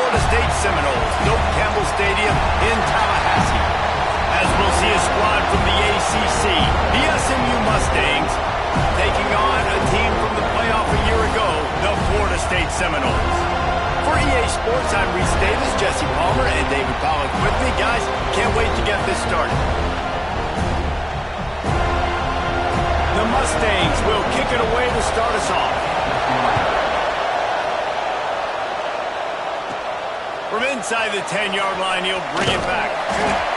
Florida State Seminoles, Doak Campbell Stadium in Tallahassee. As we'll see a squad from the ACC, the Smu Mustangs, taking on a team from the playoff a year ago, the Florida State Seminoles. For EA Sports, I'm Reese Davis, Jesse Palmer, and David Pollack with me. Guys, can't wait to get this started. The Mustangs will kick it away to start us off. From inside the 10-yard line, he'll bring it back.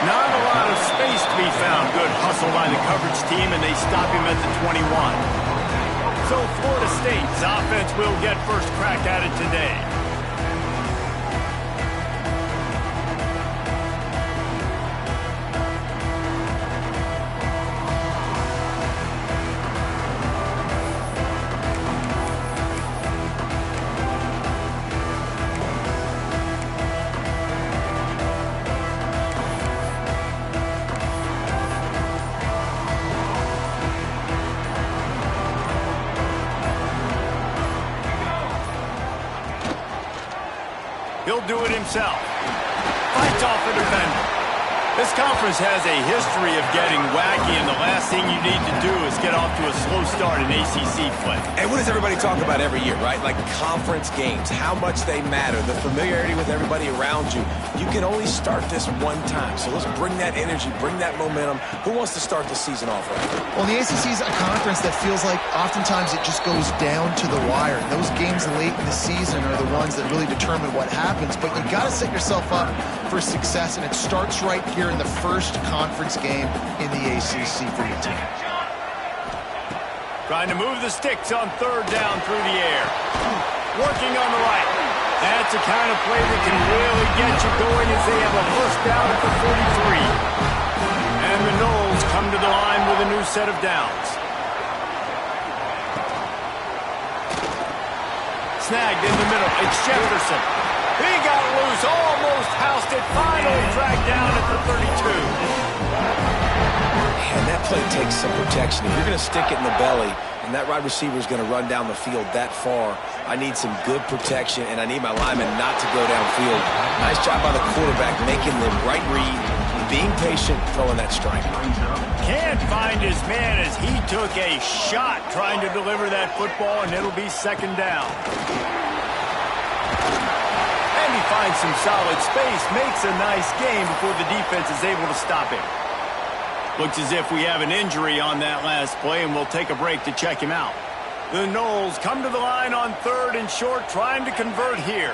Not a lot of space to be found. Good hustle by the coverage team, and they stop him at the 21. So Florida State's offense will get first crack at it today. He'll do it himself. Fights off a defender. This conference has a history of getting wacky, and the last thing you need to do is get off to a slow start in ACC play. And what does everybody talk about every year, right? Like conference games, how much they matter, the familiarity with everybody around you. You can only start this one time, so let's bring that energy, bring that momentum. Who wants to start the season off right? Well, the ACC is a conference that feels like oftentimes it just goes down to the wire. Those games late in the season are the ones that really determine what happens, but you got to set yourself up for success, and it starts right here in the first conference game in the ACC for your team. Trying to move the sticks on third down through the air. Working on the right. That's the kind of play that can really get you going as they have a first down at the 43. And the Noles come to the line with a new set of downs. Snagged in the middle. It's Jefferson. He got loose, almost housed it, finally dragged down at the 32. And that play takes some protection. If you're going to stick it in the belly and that wide receiver is going to run down the field that far, I need some good protection, and I need my lineman not to go downfield. Nice job by the quarterback making the right read, being patient, throwing that strike. Can't find his man as he took a shot trying to deliver that football, and it'll be second down. He finds some solid space, makes a nice game before the defense is able to stop him. Looks as if we have an injury on that last play, and we'll take a break to check him out. The Noles come to the line on third and short, trying to convert here.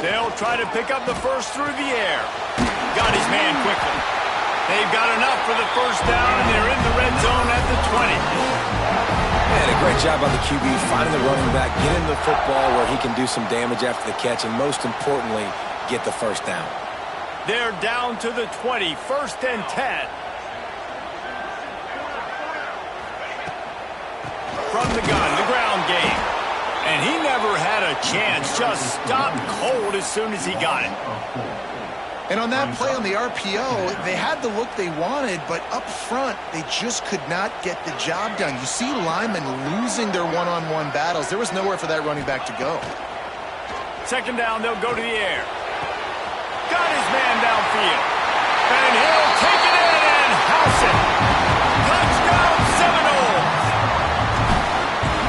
They'll try to pick up the first through the air. Got his man quickly. They've got enough for the first down, and they're in the red zone at the 20. And a great job by the QB finding the running back, getting the football where he can do some damage after the catch, and most importantly, get the first down. They're down to the 20, first and 10. From the gun, the ground game. And he never had a chance, just stopped cold as soon as he got it. And on that play on the RPO, they had the look they wanted, but up front, they just could not get the job done. You see linemen losing their one-on-one battles. There was nowhere for that running back to go. Second down, they'll go to the air. Got his man downfield. And he'll take it in and house it. Touchdown, Seminoles.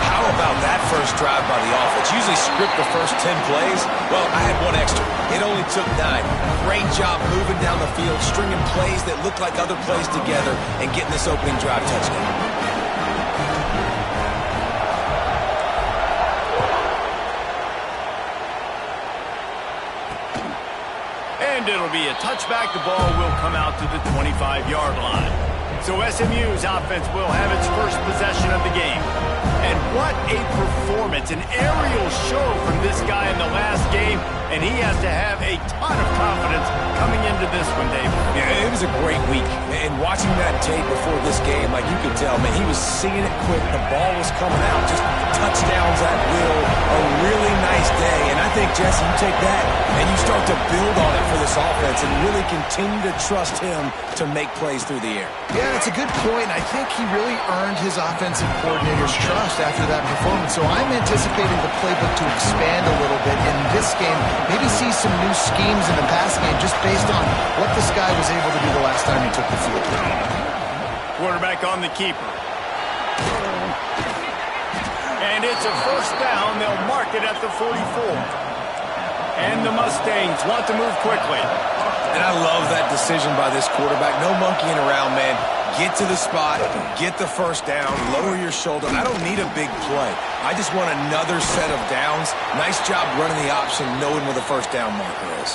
How about that first drive by the offense? Usually script the first 10 plays. Well, I had one extra. It only took 9. Great job moving down the field, stringing plays that look like other plays together, and getting this opening drive touchdown. And it'll be a touchback. The ball will come out to the 25-yard line. So SMU's offense will have its first possession of the game. And what a performance, an aerial show from this guy in the last game, and he has to have a ton of confidence coming into this one, Dave. Yeah, it was a great week. And watching that tape before this game, like you could tell, man, he was seeing it quick. The ball was coming out, just touchdowns at will. A really nice day. And I think, Jesse, you take that and you start to build on it for this offense and really continue to trust him to make plays through the air. Yeah, that's a good point. I think he really earned his offensive coordinator's trust after that performance. So I'm anticipating the playbook to expand a little bit in this game. Maybe see some new schemes in the pass game just based on what this guy was able to do the last time he took the field. Quarterback on the keeper. And it's a first down. They'll mark it at the 44. And the Mustangs want to move quickly. And I love that decision by this quarterback. No monkeying around, man. Get to the spot, get the first down, lower your shoulder. I don't need a big play. I just want another set of downs. Nice job running the option, knowing where the first down marker is.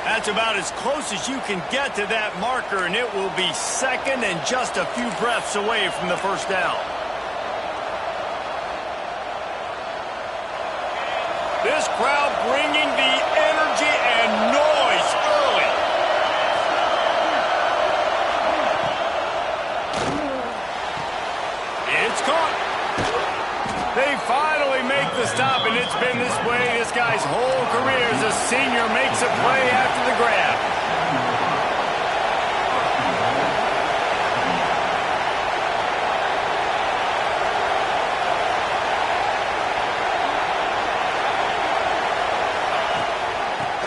That's about as close as you can get to that marker, and it will be second and just a few breaths away from the first down. This crowd bringing the energy and noise early. It's caught. They finally make the stop, and it's been this way this guy's whole career as a senior makes a play after the grab.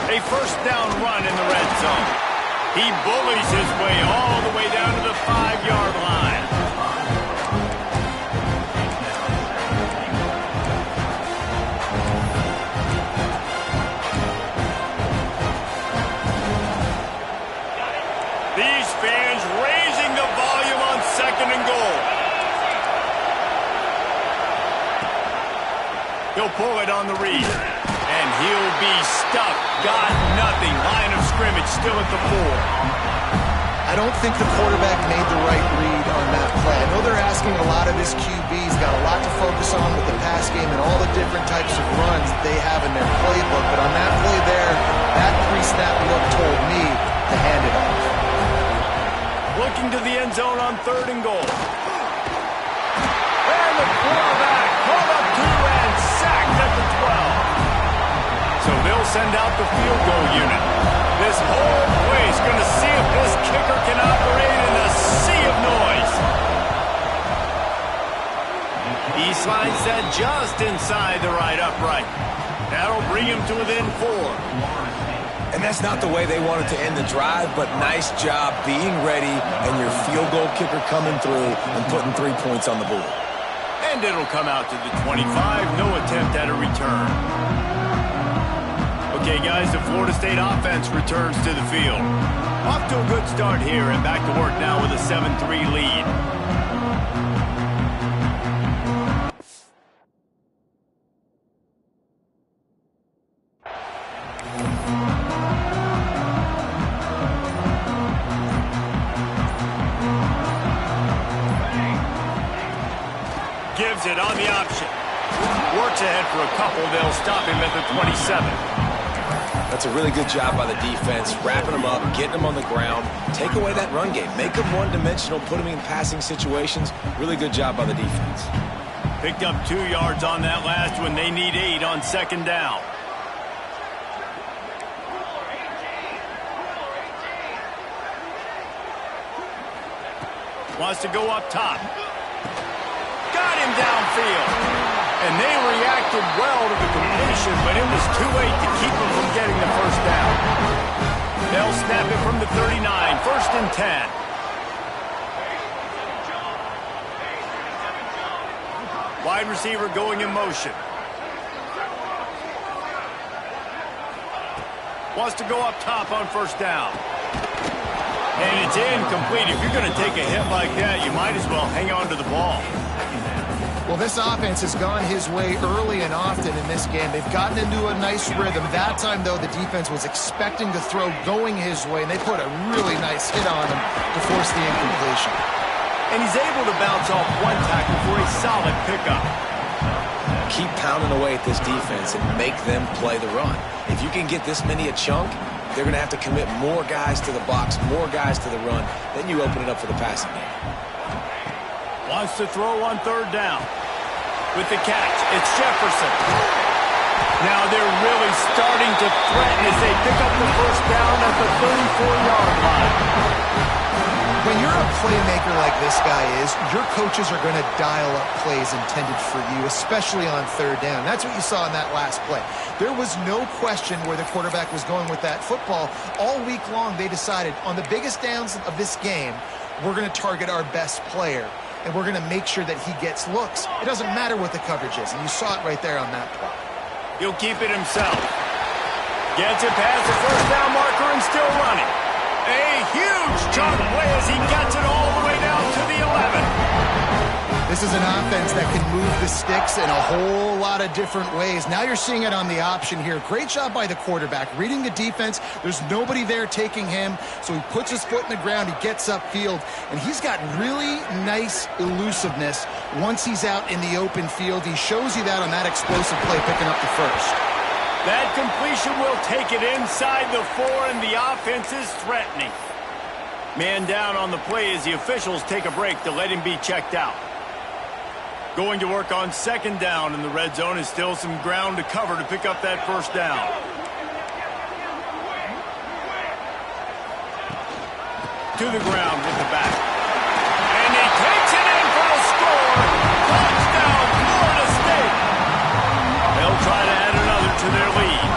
A first down run in the red zone. He bullies his way all the way down to the 5-yard line. These fans raising the volume on second and goal. He'll pull it on the read. And he'll be stuck. Got nothing. Line of scrimmage still at the 4. I don't think the quarterback made the right read on that play. I know they're asking a lot of his QBs, got a lot to focus on with the pass game and all the different types of runs that they have in their playbook. But on that play there, that pre-snap look told me to hand it off. Looking to the end zone on 3rd and goal. And the quarterback caught up to and sacked at the 12. So they'll send out the field goal unit. This whole place going to see if this kicker can operate in a sea of noise. He slides that just inside the right upright. That'll bring him to within 4. And that's not the way they wanted to end the drive, but nice job being ready and your field goal kicker coming through and putting 3 points on the board. And it'll come out to the 25. No attempt at a return. Okay, guys, the Florida State offense returns to the field. Off to a good start here and back to work now with a 7-3 lead. Gives it on the option. Works ahead for a couple. They'll stop him at the 27. That's a really good job by the defense, wrapping them up, getting them on the ground. Take away that run game. Make them one-dimensional, put them in passing situations. Really good job by the defense. Picked up 2 yards on that last one. They need 8 on 2nd down. Wants to go up top. Got him downfield. And they reacted well to the completion, but it was too late to keep them from getting the first down. They'll snap it from the 39, 1st and 10. Wide receiver going in motion. Wants to go up top on 1st down. And it's incomplete. If you're going to take a hit like that, you might as well hang on to the ball. Well, this offense has gone his way early and often in this game. They've gotten into a nice rhythm. That time, though, the defense was expecting the throw going his way, and they put a really nice hit on him to force the incompletion. And he's able to bounce off one tackle for a solid pickup. Keep pounding away at this defense and make them play the run. If you can get this many a chunk, they're going to have to commit more guys to the box, more guys to the run. Then you open it up for the passing game. Wants to throw on third down. With the catch, it's Jefferson. Now they're really starting to threaten as they pick up the first down at the 34-yard line. When you're a playmaker like this guy is, your coaches are going to dial up plays intended for you, especially on third down. That's what you saw in that last play. There was no question where the quarterback was going with that football. All week long, they decided on the biggest downs of this game, we're going to target our best player, and we're going to make sure that he gets looks. It doesn't matter what the coverage is, and you saw it right there on that play. He'll keep it himself. Gets it past the first down marker and still running. A huge chunk play as he gets it all the way down to the 11. This is an offense that can move the sticks in a whole lot of different ways. Now you're seeing it on the option here. Great job by the quarterback. Reading the defense, there's nobody there taking him, so he puts his foot in the ground, he gets upfield, and he's got really nice elusiveness once he's out in the open field. He shows you that on that explosive play, picking up the first. That completion will take it inside the 4, and the offense is threatening. Man down on the play as the officials take a break to let him be checked out. Going to work on second down in the red zone is still some ground to cover to pick up that first down. To the ground with the back. And he takes it in for a score. Touchdown, Florida State. They'll try to add another to their lead.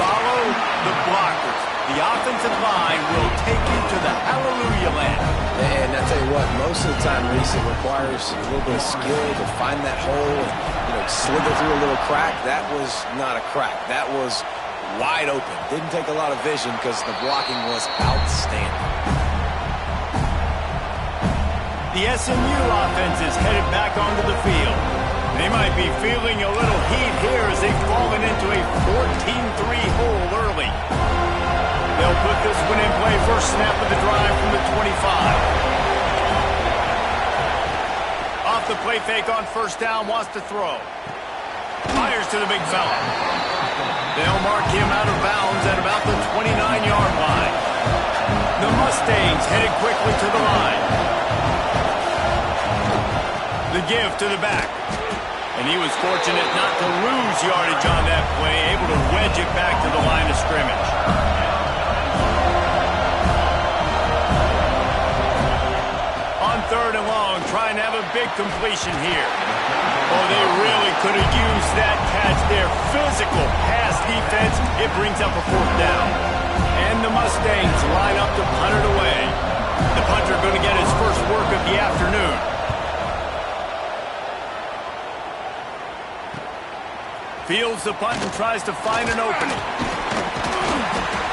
Follow the blockers. The offensive line will take you to the hallelujah land. And I tell you what, most of the time, Reese, it requires a little bit of skill to find that hole and, slither through a little crack. That was not a crack. That was wide open. Didn't take a lot of vision because the blocking was outstanding. The SMU offense is headed back onto the field. They might be feeling a little heat here as they've fallen into a 14-3 hole early. They'll put this one in play. First snap of the drive from the 25. Off the play fake on first down, wants to throw. Fires to the big fella. They'll mark him out of bounds at about the 29-yard line. The Mustangs headed quickly to the line. The give to the back. And he was fortunate not to lose yardage on that play, able to wedge it back to the line of scrimmage. On third and long, trying to have a big completion here. Oh, they really could have used that catch there. Physical pass defense, it brings up a fourth down. And the Mustangs line up to punt it away. The punter going to get his first work of the afternoon. Fields the punt and tries to find an opening.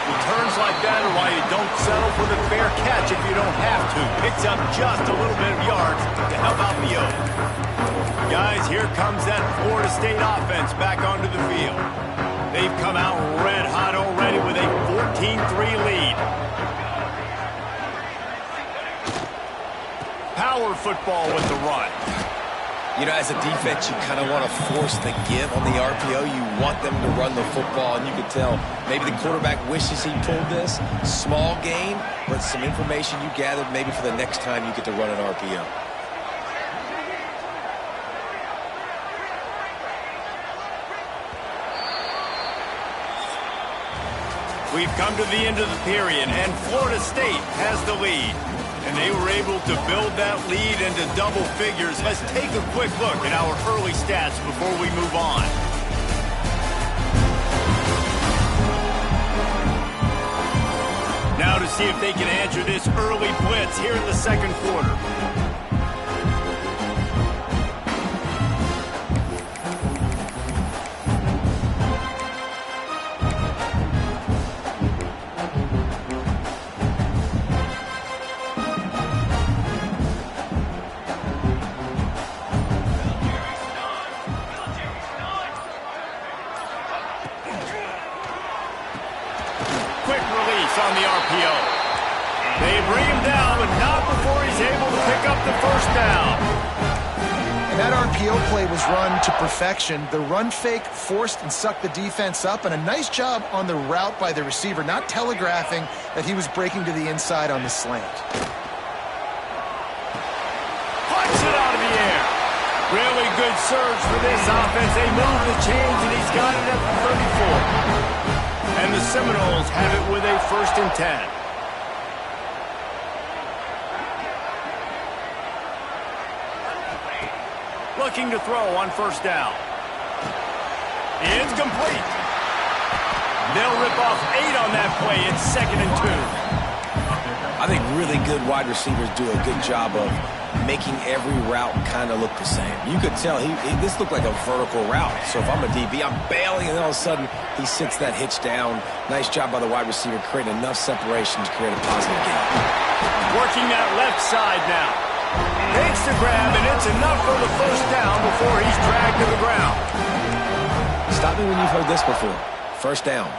Returns like that are why you don't settle for the fair catch if you don't have to. Picks up just a little bit of yards to help out the O. Guys, here comes that Florida State offense back onto the field. They've come out red hot already with a 14-3 lead. Power football with the run. As a defense, you kind of want to force the give on the RPO. You want them to run the football, and you can tell maybe the quarterback wishes he pulled this. Small gain, but some information you gathered maybe for the next time you get to run an RPO. We've come to the end of the period, and Florida State has the lead. And they were able to build that lead into double figures. Let's take a quick look at our early stats before we move on. Now to see if they can answer this early blitz here in the second quarter. On the RPO. They bring him down, but not before he's able to pick up the first down. That RPO play was run to perfection. The run fake forced and sucked the defense up, and a nice job on the route by the receiver, not telegraphing that he was breaking to the inside on the slant. Punch it out of the air. Really good surge for this offense. They move the chains, and he's got it at the 34. And the Seminoles have it with a 1st and 10. Looking to throw on 1st down. It's complete. They'll rip off 8 on that play. It's 2nd and 2. I think really good wide receivers do a good job of making every route kind of look the same. You could tell this looked like a vertical route. So if I'm a DB, I'm bailing, and then all of a sudden he sits that hitch down. Nice job by the wide receiver, creating enough separation to create a positive gain. Working that left side now. Takes the grab, and it's enough for the 1st down before he's dragged to the ground. Stop me when you've heard this before. 1st down.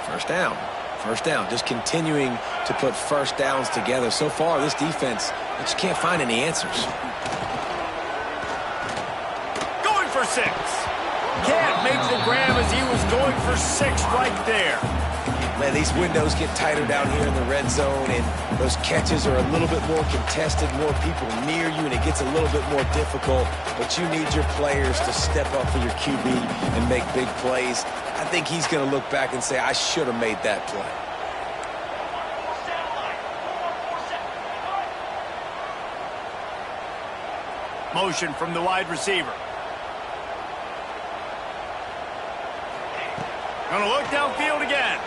1st down. 1st down. Just continuing to put 1st downs together. So far, this defense, they just can't find any answers. Going for 6. Can't make the grab as he was going for 6 right there. Man, these windows get tighter down here in the red zone, and those catches are a little bit more contested, more people near you, and it gets a little bit more difficult. But you need your players to step up for your QB and make big plays. I think he's going to look back and say, I should have made that play. Motion from the wide receiver. Gonna look downfield again.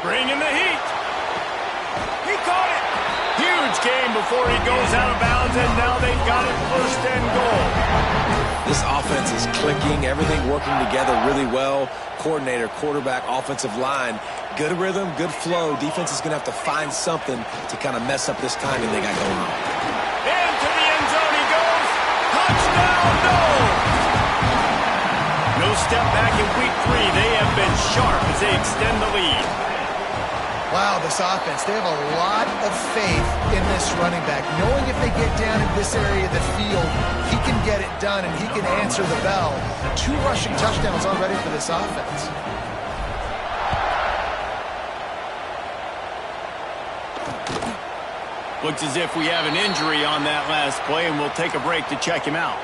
Bringing the heat. He caught it. Huge game before he goes out of bounds, and now they've got it 1st and goal. This offense is clicking, everything working together really well. Coordinator, quarterback, offensive line, good rhythm, good flow. Defense is going to have to find something to kind of mess up this timing they got going on. Into the end zone he goes. Touchdown, no! No step back in week 3. They have been sharp as they extend the lead. Wow, this offense, they have a lot of faith in this running back, knowing if they get down in this area of the field, he can get it done and he can answer the bell. 2 rushing touchdowns already for this offense. Looks as if we have an injury on that last play, and we'll take a break to check him out.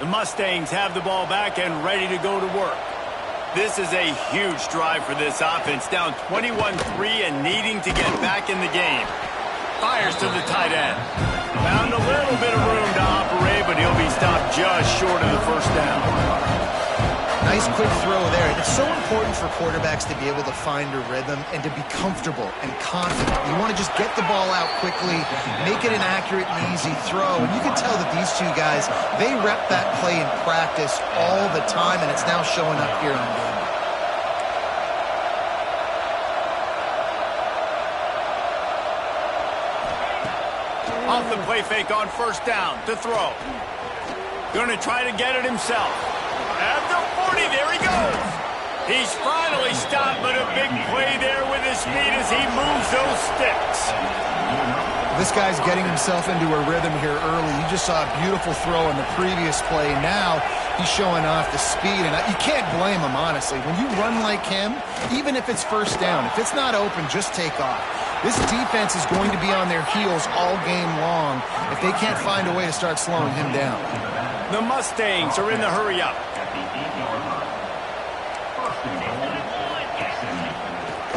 The Mustangs have the ball back and ready to go to work. This is a huge drive for this offense, down 21-3 and needing to get back in the game. Fires to the tight end. Found a little bit of room to operate, but he'll be stopped just short of the 1st down. Nice quick throw there. It's so important for quarterbacks to be able to find a rhythm and to be comfortable and confident. You want to just get the ball out quickly, make it an accurate and easy throw. And you can tell that these 2 guys, they rep that play in practice all the time, and it's now showing up here on game. Off the play fake on 1st down to throw. Going to try to get it himself. At the 40, there he goes. He's finally stopped, but a big play there with his speed as he moves those sticks. This guy's getting himself into a rhythm here early. You just saw a beautiful throw in the previous play. Now he's showing off the speed, and you can't blame him, honestly. When you run like him, even if it's 1st down, if it's not open, just take off. This defense is going to be on their heels all game long if they can't find a way to start slowing him down. The Mustangs are in the hurry-up.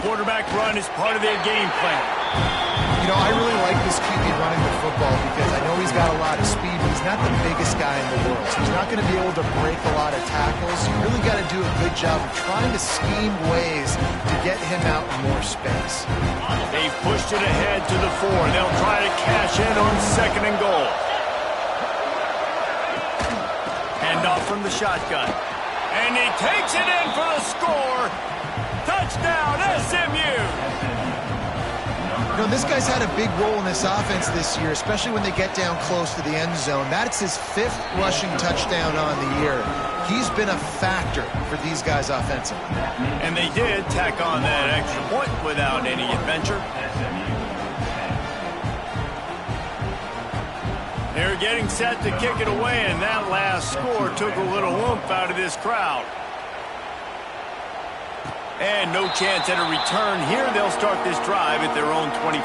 Quarterback run is part of their game plan. You know, I really like this QB running the football because I know he's got a lot of speed, but he's not the biggest guy in the world. So he's not going to be able to break a lot of tackles. You really got to do a good job of trying to scheme ways to get him out in more space. They've pushed it ahead to the 4. They'll try to cash in on 2nd and goal. Hand off from the shotgun. And he takes it in for the score. Touchdown, SMU! You know, this guy's had a big role in this offense this year, especially when they get down close to the end zone. That's his 5th rushing touchdown on the year. He's been a factor for these guys offensively. And they did tack on that extra point without any adventure. They're getting set to kick it away, and that last score took a little oomph out of this crowd. And no chance at a return here. They'll start this drive at their own 25.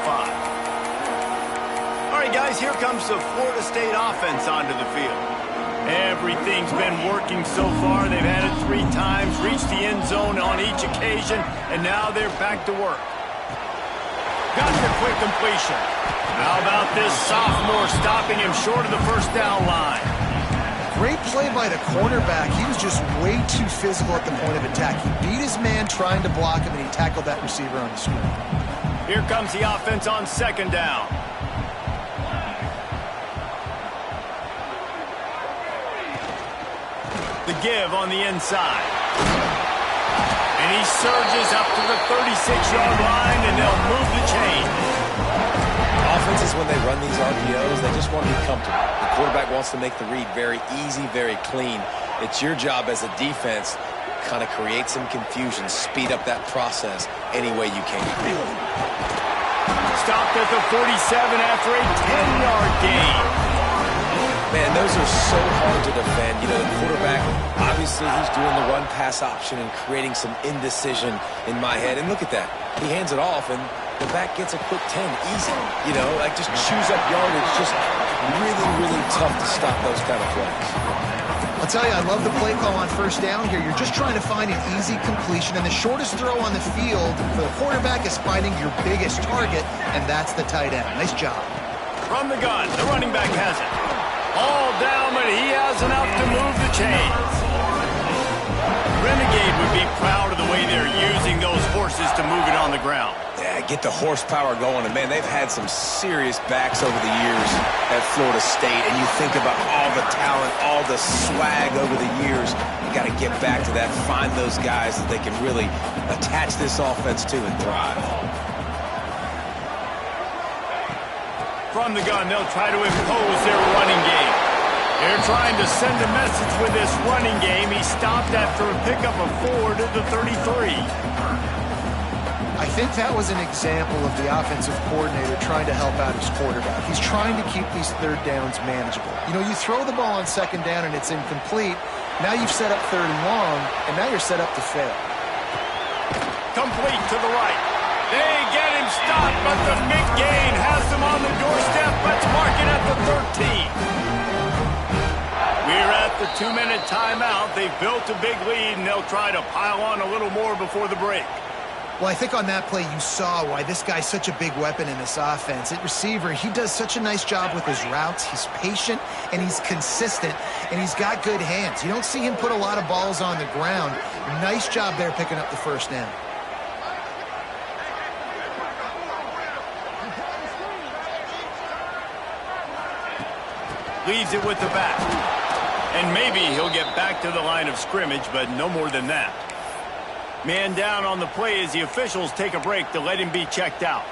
All right, guys, here comes the Florida State offense onto the field. Everything's been working so far. They've had it 3 times, reached the end zone on each occasion, and now they're back to work. Got the quick completion. How about this sophomore stopping him short of the first down line? Great play by the cornerback. He was just way too physical at the point of attack. He beat his man trying to block him, and he tackled that receiver on the screen. Here comes the offense on 2nd down. The give on the inside. And he surges up to the 36-yard line, and they'll move the chain. Offenses, when they run these RPOs, they just want to be comfortable. The quarterback wants to make the read very easy, very clean. It's your job as a defense, kind of create some confusion, speed up that process any way you can. Stopped at the 47 after a 10-yard gain. Man, those are so hard to defend. You know, the quarterback, obviously he's doing the run-pass option and creating some indecision in my head. And look at that. He hands it off, and the back gets a quick 10, easy. You know, like just chews up yardage. Just really, really tough to stop those kind of plays. I'll tell you, I love the play call on 1st down here. You're just trying to find an easy completion, and the shortest throw on the field for the quarterback is finding your biggest target, and that's the tight end. Nice job. From the gun, the running back has it. All down, but he has enough to move the chains. Renegade would be proud of the way they're using those horses to move it on the ground. Yeah, get the horsepower going. And, man, they've had some serious backs over the years at Florida State. And you think about all the talent, all the swag over the years. You got to get back to that, find those guys that they can really attach this offense to and thrive. From the gun, they'll try to impose their running game. They're trying to send a message with this running game. He stopped after a pickup of 4 to the 33. I think that was an example of the offensive coordinator trying to help out his quarterback. He's trying to keep these 3rd downs manageable. You know, you throw the ball on 2nd down and it's incomplete. Now you've set up 3rd and long, and now you're set up to fail. Complete to the right. They get him stopped, but the big gain has them on the doorstep. Let's mark it at the 13. We're at the 2-minute timeout. They've built a big lead, and they'll try to pile on a little more before the break. Well, I think on that play you saw why this guy's such a big weapon in this offense. At receiver, he does such a nice job with his routes. He's patient, and he's consistent, and he's got good hands. You don't see him put a lot of balls on the ground. Nice job there picking up the 1st down. Leaves it with the back. And maybe he'll get back to the line of scrimmage, but no more than that. Man down on the play as the officials take a break to let him be checked out.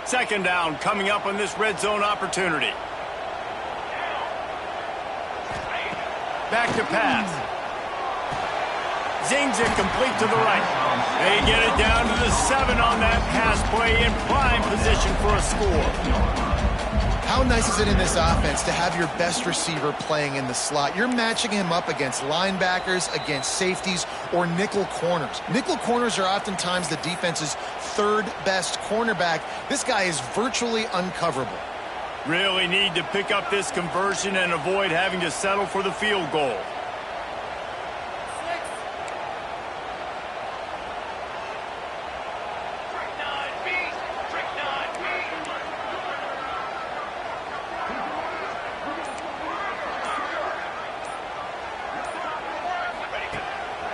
2nd down coming up on this red zone opportunity. Back to pass. Zings it complete to the right. They get it down to the 7 on that pass play in prime position for a score. How nice is it in this offense to have your best receiver playing in the slot? You're matching him up against linebackers, against safeties, or nickel corners. Nickel corners are oftentimes the defense's 3rd best cornerback. This guy is virtually uncoverable. Really need to pick up this conversion and avoid having to settle for the field goal.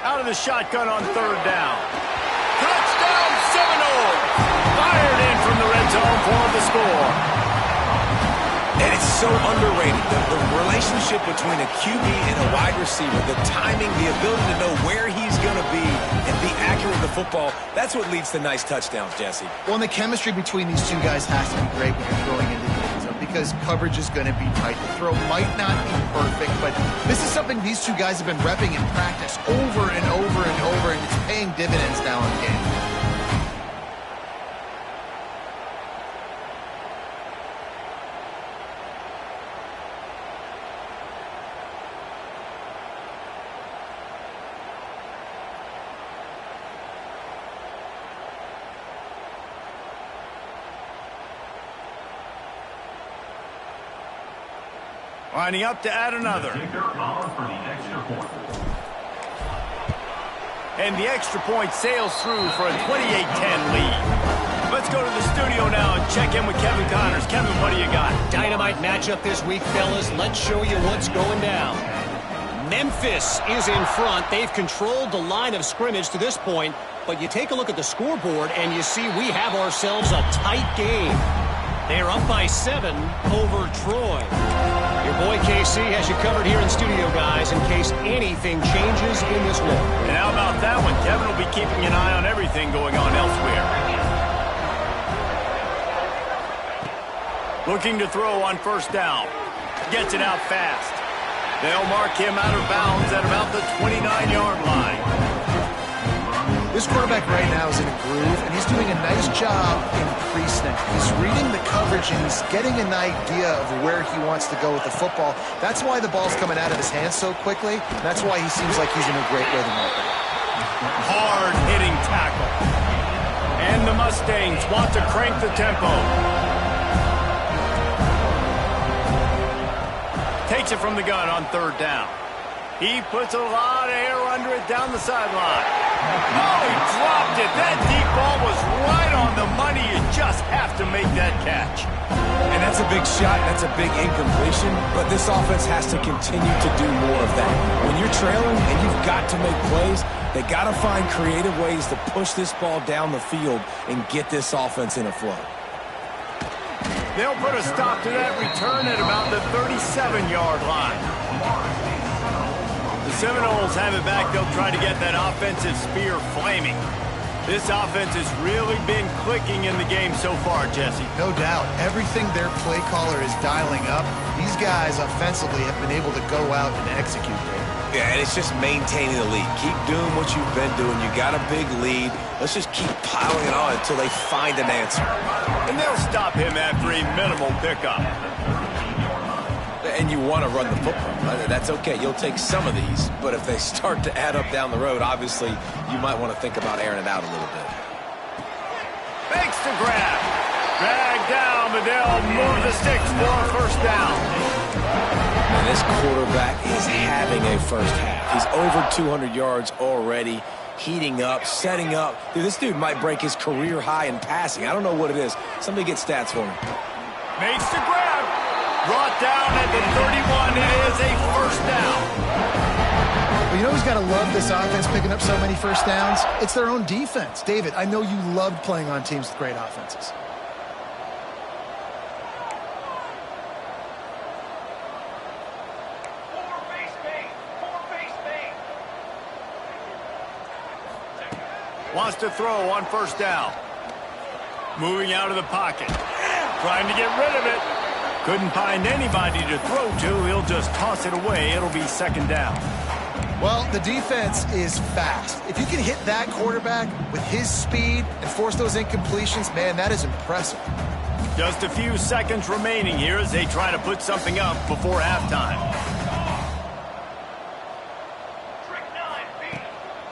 Out of the shotgun on 3rd down. Touchdown Seminoles! Fired in from the red zone for the score. And it's so underrated. The relationship between a QB and a wide receiver, the timing, the ability to know where he's going to be and be accurate with the football, that's what leads to nice touchdowns, Jesse. Well, and the chemistry between these two guys has to be great when you're throwing into the end zone because coverage is going to be tight. The throw might not be perfect, but this is something these two guys have been repping in practice over and over and over, and it's paying dividends now in the game. Lining up to add another. And the extra point sails through for a 28-10 lead. Let's go to the studio now and check in with Kevin Connors. Kevin, what do you got? Dynamite matchup this week, fellas. Let's show you what's going down. Memphis is in front. They've controlled the line of scrimmage to this point, but you take a look at the scoreboard and you see we have ourselves a tight game. They're up by 7 over Troy. Your boy KC has you covered here in studio, guys, in case anything changes in this one. And how about that one? Kevin will be keeping an eye on everything going on elsewhere. Looking to throw on first down. Gets it out fast. They'll mark him out of bounds at about the 29-yard line. This quarterback right now is in a groove, and he's doing a nice job in pre-snap. He's reading the coverage, and he's getting an idea of where he wants to go with the football. That's why the ball's coming out of his hands so quickly. That's why he seems like he's in a great rhythm right now. Hard-hitting tackle. And the Mustangs want to crank the tempo. Takes it from the gun on third down. He puts a lot of air under it down the sideline. Oh, he dropped it. That deep ball was right on the money. You just have to make that catch. And that's a big shot. That's a big incompletion. But this offense has to continue to do more of that. When you're trailing and you've got to make plays, they got to find creative ways to push this ball down the field and get this offense in a flow. They'll put a stop to that return at about the 37-yard line. The Seminoles have it back. They'll try to get that offensive spear flaming. This offense has really been clicking in the game so far, Jesse. No doubt. Everything their play caller is dialing up, these guys offensively have been able to go out and execute there. Yeah, and it's just maintaining the lead. Keep doing what you've been doing. You got a big lead. Let's just keep piling it on until they find an answer. And they'll stop him after a minimal pickup. And you want to run the football. That's okay. You'll take some of these. But if they start to add up down the road, obviously, you might want to think about airing it out a little bit. Fakes to grab. Drag down, but they'll move the sticks for a first down. And this quarterback is having a first half. He's over 200 yards already, heating up, setting up. Dude, this dude might break his career high in passing. I don't know what it is. Somebody get stats for him. Makes the grab. Brought down at the 31. It is a first down. Well, you know who's got to love this offense picking up so many first downs? It's their own defense. David, I know you loved playing on teams with great offenses. Wants to throw on first down. Moving out of the pocket. Trying to get rid of it. Couldn't find anybody to throw to. He'll just toss it away. It'll be second down. Well, the defense is fast. If you can hit that quarterback with his speed and force those incompletions, man, that is impressive. Just a few seconds remaining here as they try to put something up before halftime.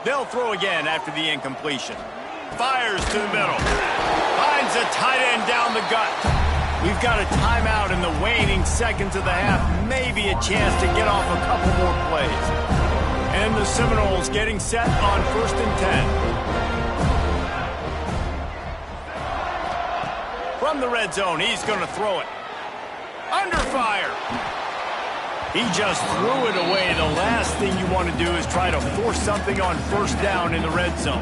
They'll throw again after the incompletion. Fires to the middle. Finds a tight end down the gut. We've got a timeout in the waning seconds of the half. Maybe a chance to get off a couple more plays. And the Seminoles getting set on 1st and 10. From the red zone, he's going to throw it. Under fire. He just threw it away. The last thing you want to do is try to force something on first down in the red zone.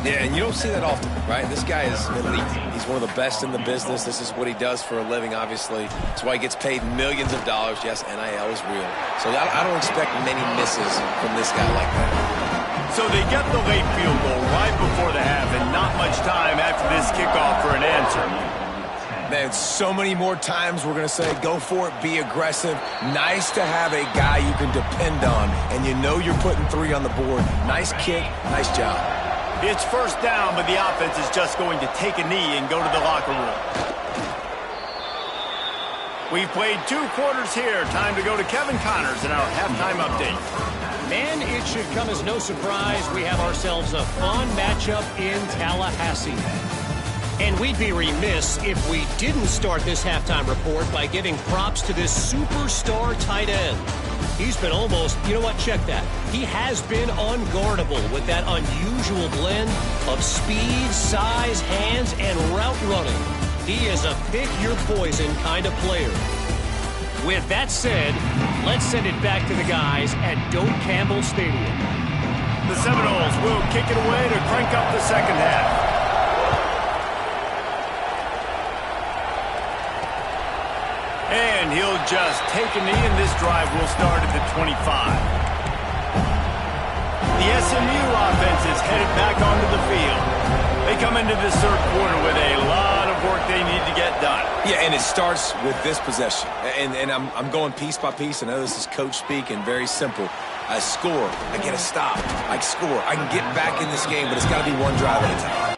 Yeah, and you don't see that often, right? This guy is elite. He's one of the best in the business. This is what he does for a living, obviously. That's why he gets paid millions of dollars. Yes, NIL is real. So I don't expect many misses from this guy like that. So they get the late field goal right before the half, and not much time after this kickoff for an answer. Man, so many more times we're going to say, go for it, be aggressive. Nice to have a guy you can depend on, and you know you're putting 3 on the board. Nice kick, nice job. It's first down, but the offense is just going to take a knee and go to the locker room. We've played 2 quarters here. Time to go to Kevin Connors in our halftime update. Man, it should come as no surprise we have ourselves a fun matchup in Tallahassee. And we'd be remiss if we didn't start this halftime report by giving props to this superstar tight end. He's been almost, you know what, check that. He has been unguardable with that unusual blend of speed, size, hands, and route running. He is a pick-your-poison kind of player. With that said, let's send it back to the guys at Doak Campbell Stadium. The Seminoles will kick it away to crank up the second half. And he'll just take a knee, and this drive will start at the 25. The SMU offense is headed back onto the field. They come into this third quarter with a lot of work they need to get done. Yeah, and it starts with this possession. And I'm going piece by piece. I know this is coach speak and very simple. I score. I get a stop. I score. I can get back in this game, but it's got to be one drive at a time.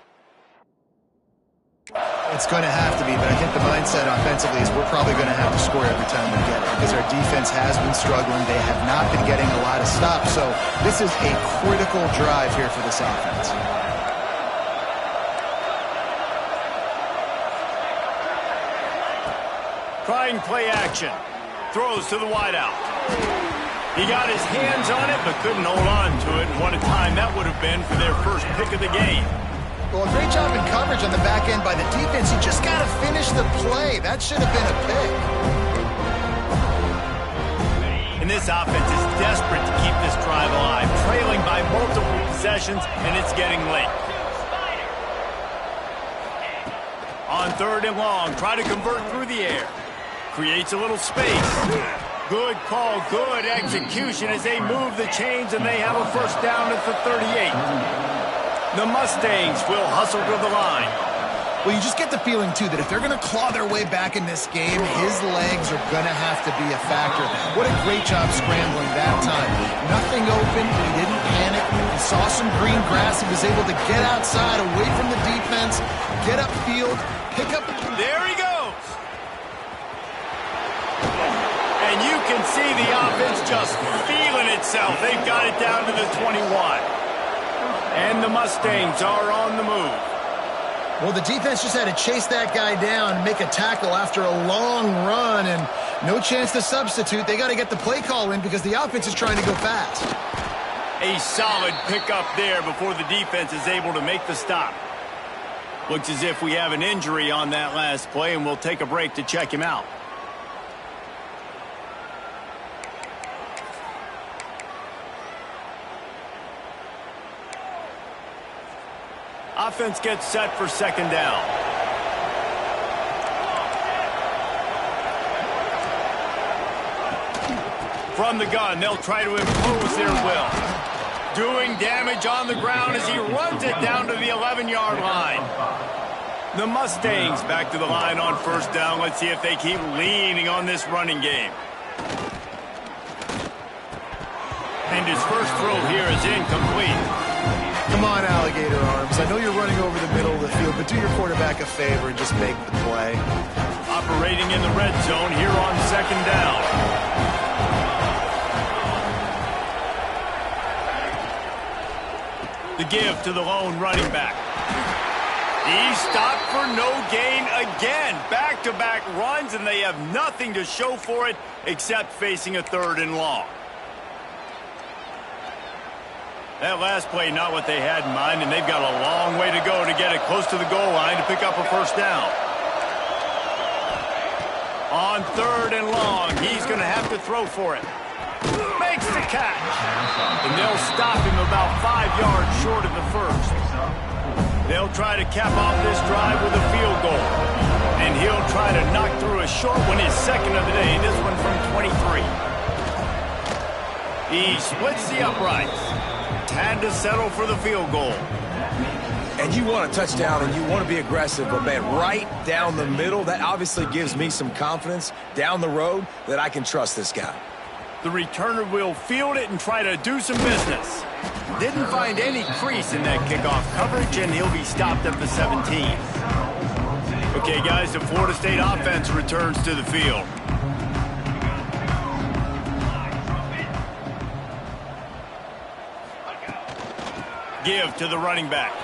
It's going to have to be, but I think the mindset offensively is we're probably going to have to score every time we get it because our defense has been struggling. They have not been getting a lot of stops, so this is a critical drive here for this offense. Trying play action. Throws to the wideout. He got his hands on it, but couldn't hold on to it. And what a time that would have been for their first pick of the game. Well, a great job in coverage on the back end by the defense. You just got to finish the play. That should have been a pick. And this offense is desperate to keep this drive alive, trailing by multiple possessions, and it's getting late. On 3rd and long, try to convert through the air. Creates a little space. Good call, good execution as they move the chains, and they have a first down at the 38. The Mustangs will hustle to the line. Well, you just get the feeling, too, that if they're going to claw their way back in this game, his legs are going to have to be a factor. What a great job scrambling that time. Nothing open. He didn't panic. He saw some green grass. He was able to get outside, away from the defense, get upfield, pick up. There he goes. And you can see the offense just feeling itself. They've got it down to the 21. And the Mustangs are on the move. Well, the defense just had to chase that guy down and make a tackle after a long run, and no chance to substitute. They got to get the play call in because the offense is trying to go fast. A solid pickup there before the defense is able to make the stop. Looks as if we have an injury on that last play, and we'll take a break to check him out. Offense gets set for second down. From the gun, they'll try to impose their will. Doing damage on the ground as he runs it down to the 11-yard line. The Mustangs back to the line on first down. Let's see if they keep leaning on this running game. And his first throw here is incomplete. Come on, alligator arms. I know you're running over the middle of the field, but do your quarterback a favor and just make the play. Operating in the red zone here on second down. The give to the lone running back. He stopped for no gain again. Back-to-back runs, and they have nothing to show for it except facing a 3rd and long. That last play, not what they had in mind, and they've got a long way to go to get it close to the goal line to pick up a first down. On 3rd and long, he's going to have to throw for it. Makes the catch. And they'll stop him about 5 yards short of the first. They'll try to cap off this drive with a field goal. And he'll try to knock through a short one, his second of the day, this one from 23. He splits the uprights. Had to settle for the field goal. And you want a touchdown and you want to be aggressive, but man, right down the middle, that obviously gives me some confidence down the road that I can trust this guy. The returner will field it and try to do some business. Didn't find any crease in that kickoff coverage, and he'll be stopped at the 17. Okay, guys, the Florida State offense returns to the field. Give to the running back.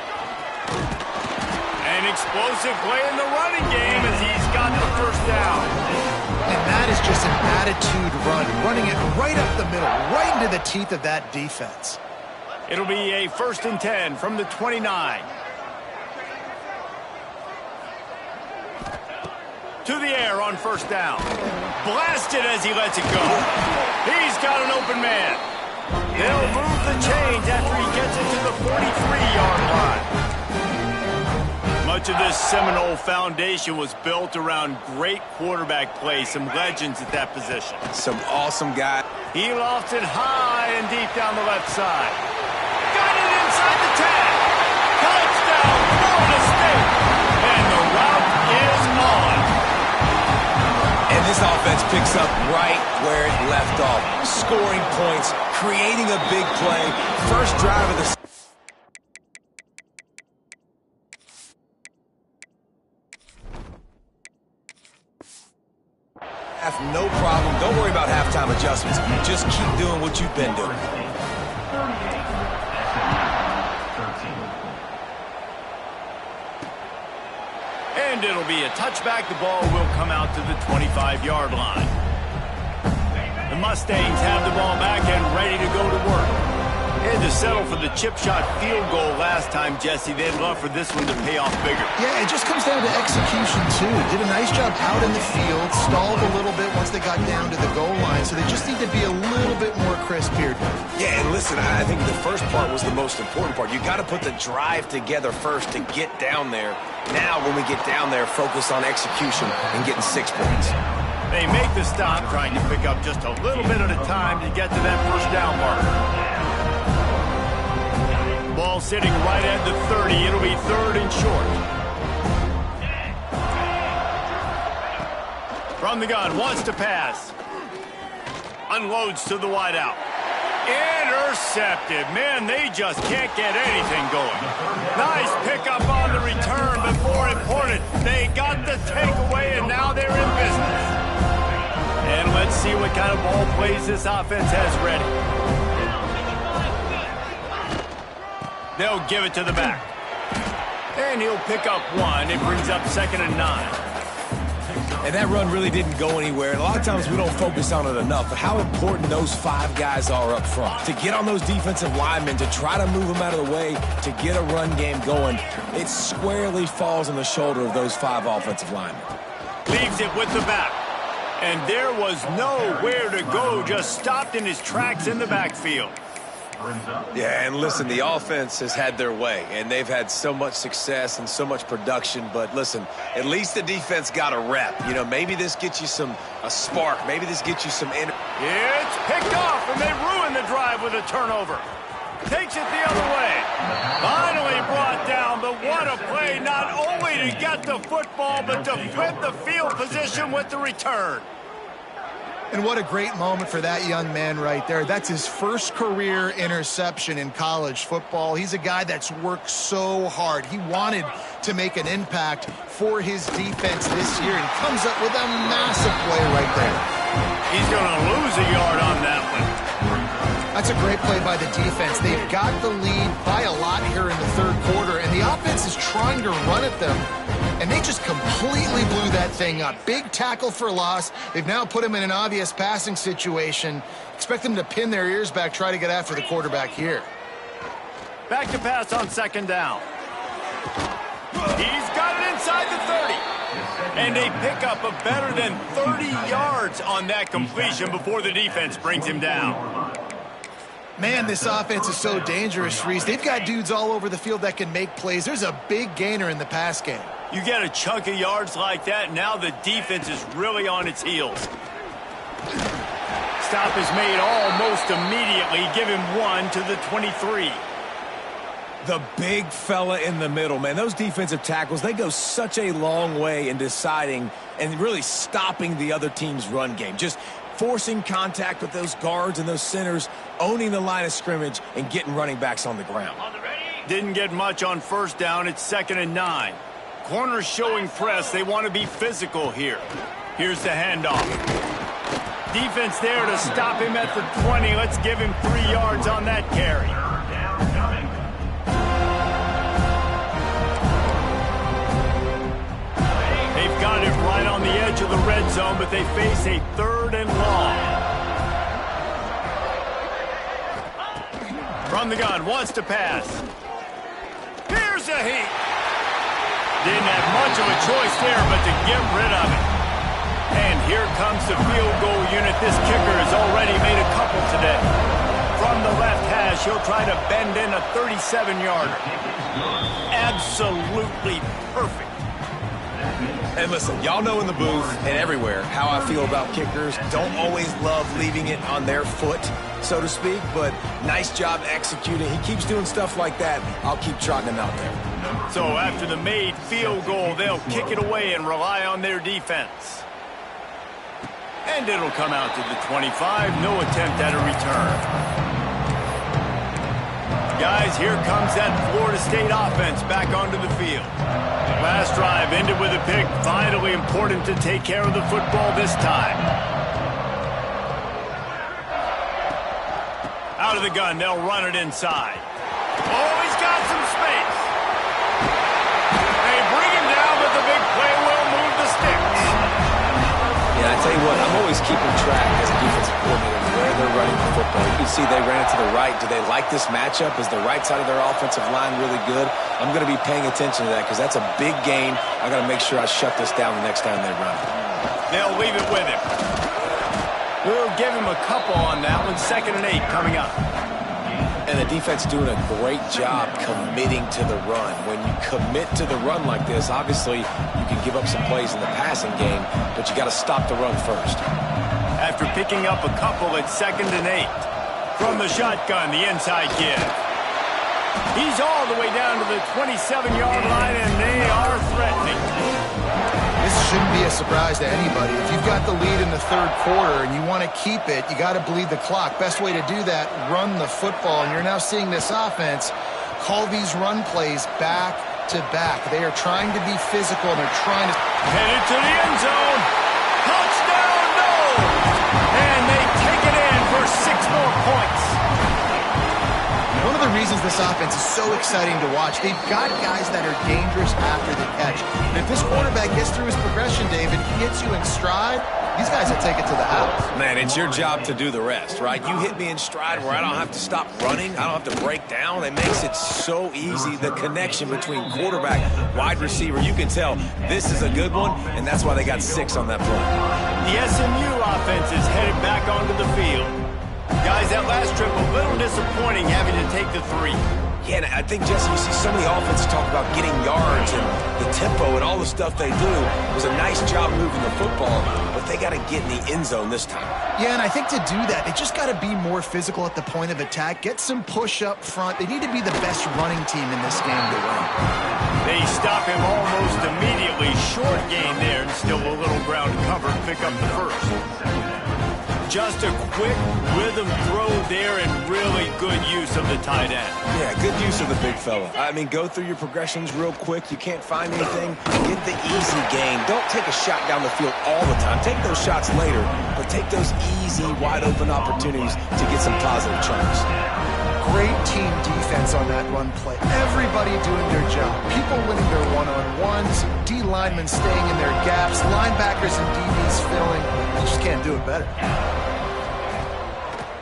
An explosive play in the running game as he's got the first down. And that is just an attitude run, running it right up the middle, right into the teeth of that defense. It'll be a 1st and 10 from the 29. To the air on first down. Blasted as he lets it go. He's got an open man. They'll move the chains after he gets it to the 43-yard line. Much of this Seminole foundation was built around great quarterback play, some legends at that position. Some awesome guy. He lofts it high and deep down the left side. Got it inside the 10. Touchdown, Florida State. And the route is on. And this offense picks up right where it left off. Scoring points, creating a big play. First drive of the no problem. Don't worry about halftime adjustments. Just keep doing what you've been doing. And it'll be a touchback. The ball will come out to the 25-yard line. The Mustangs have the ball back and ready to go to work. They had to settle for the chip shot field goal last time, Jesse. They'd love for this one to pay off bigger. Yeah, it just comes down to execution, too. Did a nice job out in the field, stalled a little bit once they got down to the goal line, so they just need to be a little bit more crisp here. Yeah, and listen, I think the first part was the most important part. You got to put the drive together first to get down there. Now, when we get down there, focus on execution and getting 6 points. They make the stop, trying to pick up just a little bit at a time to get to that first down marker. Ball sitting right at the 30. It'll be 3rd and short. From the gun, wants to pass. Unloads to the wideout. Intercepted. Man, they just can't get anything going. Nice pickup on the return, but more important, they got the takeaway, and now they're in business. And let's see what kind of ball plays this offense has ready. They'll give it to the back. And he'll pick up 1. It brings up 2nd and 9. And that run really didn't go anywhere. And a lot of times we don't focus on it enough, but how important those 5 guys are up front. To get on those defensive linemen, to try to move them out of the way, to get a run game going, it squarely falls on the shoulder of those 5 offensive linemen. Leaves it with the back. And there was nowhere to go, just stopped in his tracks in the backfield. Yeah, and listen, the offense has had their way, and they've had so much success and so much production. But listen, at least the defense got a rep. You know, maybe this gets you a spark. Maybe this gets you some energy. It's picked off, and they ruin the drive with a turnover. Takes it the other way. Finally brought down, but what a play, not only to get the football, but to flip the field position with the return. And what a great moment for that young man right there. That's his first career interception in college football. He's a guy that's worked so hard. He wanted to make an impact for his defense this year, and he comes up with a massive play right there. He's going to lose a yard on that one. That's a great play by the defense. They've got the lead by a lot here in the 3rd quarter, and the offense is trying to run at them, and they just completely blew that thing up. Big tackle for loss. They've now put him in an obvious passing situation. Expect them to pin their ears back, try to get after the quarterback here. Back to pass on 2nd down. He's got it inside the 30. And they pick up a better than 30 yards on that completion before the defense brings him down. Man, this offense is so dangerous, Reese. They've got dudes all over the field that can make plays. There's a big gainer in the pass game. You get a chunk of yards like that, now the defense is really on its heels. Stop is made almost immediately. Give him 1 to the 23. The big fella in the middle, man. Those defensive tackles, they go such a long way in deciding and really stopping the other team's run game. Just forcing contact with those guards and those centers, owning the line of scrimmage, and getting running backs on the ground. Didn't get much on first down. It's 2nd and 9. Corners showing press. They want to be physical here. Here's the handoff. Defense there to stop him at the 20. Let's give him 3 yards on that carry. They've got it right on the edge of the red zone, but they face a 3rd and long. From the gun, wants to pass. Here's a heat. Didn't have much of a choice there, but to get rid of it. And here comes the field goal unit. This kicker has already made a couple today. From the left hash, he'll try to bend in a 37-yarder. Absolutely perfect. And listen, y'all know in the booth and everywhere how I feel about kickers. Don't always love leaving it on their foot, so to speak, but nice job executing. He keeps doing stuff like that. I'll keep trotting him out there. So after the made field goal, they'll kick it away and rely on their defense. And it'll come out to the 25. No attempt at a return. Guys, here comes that Florida State offense back onto the field. Last drive ended with a pick. Vitally important to take care of the football this time. Out of the gun, they'll run it inside. Oh, he's got some space. They bring him down, but the big play will move the sticks. Yeah, I tell you what, I'm always keeping track as a defensive coordinator where they're running the football. You can see they ran it to the right. Do they like this matchup? Is the right side of their offensive line really good? I'm going to be paying attention to that because that's a big gain. I got to make sure I shut this down the next time they run it. They'll leave it with him. We'll give him a couple on that one. 2nd and 8 coming up. And the defense doing a great job committing to the run. When you commit to the run like this, obviously you can give up some plays in the passing game, but you got to stop the run first. After picking up a couple at 2nd and 8. From the shotgun, the inside give. He's all the way down to the 27-yard line, and they are threatening. This shouldn't be a surprise to anybody. If you've got the lead in the 3rd quarter and you want to keep it, you got to bleed the clock. Best way to do that, run the football. And you're now seeing this offense call these run plays back to back. They are trying to be physical, and they're trying to... Headed to the end zone. Touchdown, no! And they take it in for 6 more points. One of the reasons this offense is so exciting to watch, they've got guys that are dangerous after the catch. And if this quarterback gets through his progression, David, he hits you in stride, these guys will take it to the house. Man, it's your job to do the rest, right? You hit me in stride where I don't have to stop running. I don't have to break down. It makes it so easy. The connection between quarterback, wide receiver, you can tell this is a good one, and that's why they got 6 on that play. The SMU offense is headed back onto the field. Guys, that last trip, a little disappointing having to take the 3. Yeah, and I think, Jesse, you see so many offenses talk about getting yards and the tempo and all the stuff they do. It was a nice job moving the football, but they got to get in the end zone this time. Yeah, and I think to do that, they just got to be more physical at the point of attack, get some push up front. They need to be the best running team in this game to win. They stop him almost immediately. Short gain there, and still a little ground to cover and pick up the first. Just a quick rhythm throw there and really good use of the tight end. Yeah, good use of the big fella. I mean, go through your progressions real quick. You can't find anything. Get the easy gain. Don't take a shot down the field all the time. Take those shots later, but take those easy, wide-open opportunities to get some positive chunks. Great team defense on that run play. Everybody doing their job. People winning their one-on-ones, D linemen staying in their gaps, linebackers and DBs filling. They just can't do it better.